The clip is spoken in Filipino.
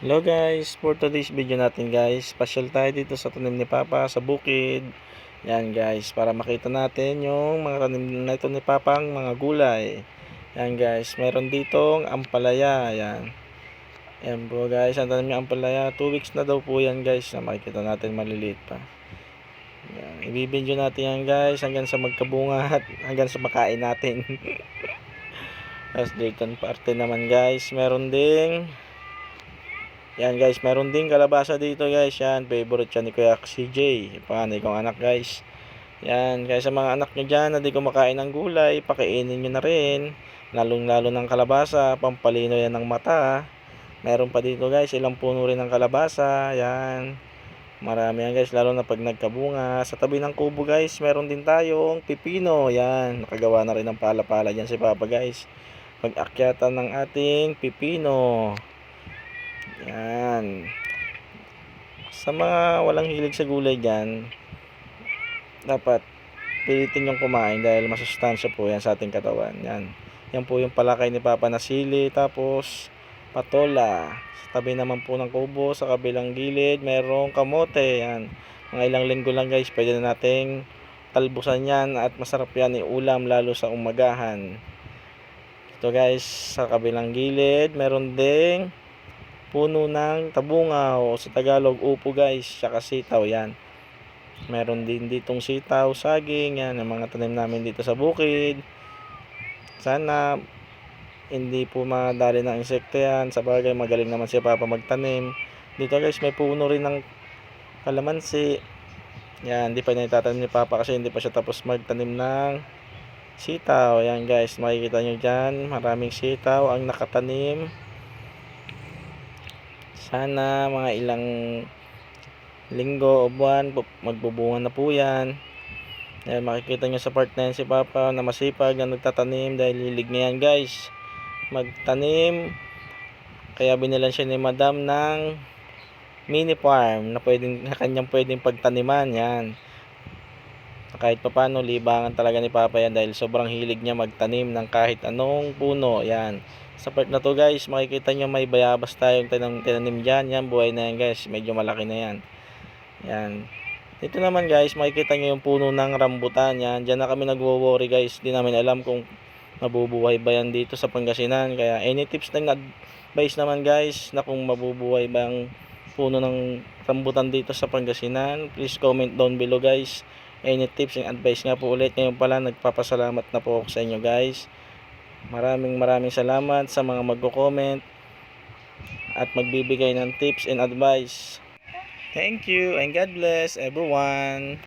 Hello guys, for today's video natin guys, pasyal tayo dito sa tanim ni Papa sa bukid. Yan guys, para makita natin yung mga tanim na ito ni Papa, ang mga gulay. Yan guys, meron ditong ampalaya. Yan. Yan po guys, ang tanim niya ampalaya, 2 weeks na daw po yan guys, na makikita natin maliliit pa. Yan, ibibidyo natin yan guys hanggang sa magkabunga at hanggang sa makain natin. Tapos dito parte naman guys, meron ding yan guys, meron din kalabasa dito guys. Yan, favorite yan ni Kuya CJ. Panganay kong anak guys. Yan, kaya sa mga anak nyo dyan na di kumakain ng gulay, pakainin nyo na rin. Lalong lalo ng kalabasa, pampalino yan ng mata. Meron pa dito guys, ilang puno rin ng kalabasa. Yan, marami yan guys, lalo na pag nagkabunga. Sa tabi ng kubo guys, meron din tayong pipino. Yan, nakagawa na rin ng pala-pala dyan si Papa guys. Pag-akyatan ng ating pipino. Yan. Sa mga walang hilig sa gulay dyan, dapat pilitin yung kumain dahil masustansya po yan sa ating katawan. Yan. Yan po yung palakay ni Papa na sili. Tapos patola. Sa tabi naman po ng kubo, sa kabilang gilid, merong kamote. Yan. Mga ilang linggo lang guys, pwede na nating talbusan yan at masarap yan iulam lalo sa umagahan. Ito guys, sa kabilang gilid, meron ding puno ng tabungaw o sa Tagalog upo guys, saka sitaw. Yan, meron din ditong sitaw, saging. Yan ang mga tanim namin dito sa bukid. Sana hindi po madali ng insekto yan. Sa bagay, magaling naman si Papa magtanim. Dito guys, may puno rin ng kalamansi. Yan, hindi pa naitatanim ni Papa kasi hindi pa siya tapos magtanim ng sitaw. Yan guys, makikita nyo dyan, maraming sitaw ang nakatanim. Sana mga ilang linggo o buwan magbubunga na po yan. Ayan, makikita nyo sa part na yan si Papa na masipag na nagtatanim dahil hilig niya yan guys magtanim. Kaya binilan siya ni Madam ng mini farm na kanyang pwedeng pagtaniman. Yan, kahit papano libangan talaga ni Papa yan dahil sobrang hilig niya magtanim ng kahit anong puno. Yan, sa part na to guys, makikita nyo may bayabas tayong tinanim dyan. Yan, buhay na yan guys, medyo malaki na yan. Yan, dito naman guys, makikita nyo yung puno ng rambutan. Yan, dyan na kami nagwo-worry guys, di namin alam kung mabubuhay ba yan dito sa Pangasinan. Kaya any tips na advice naman guys na kung mabubuhay ba ang puno ng rambutan dito sa Pangasinan, please comment down below guys. Any tips and advice nga po ulit. Ngayon pala, nagpapasalamat na po ako sa inyo guys. Maraming salamat sa mga magko-comment at magbibigay ng tips and advice. Thank you and God bless everyone.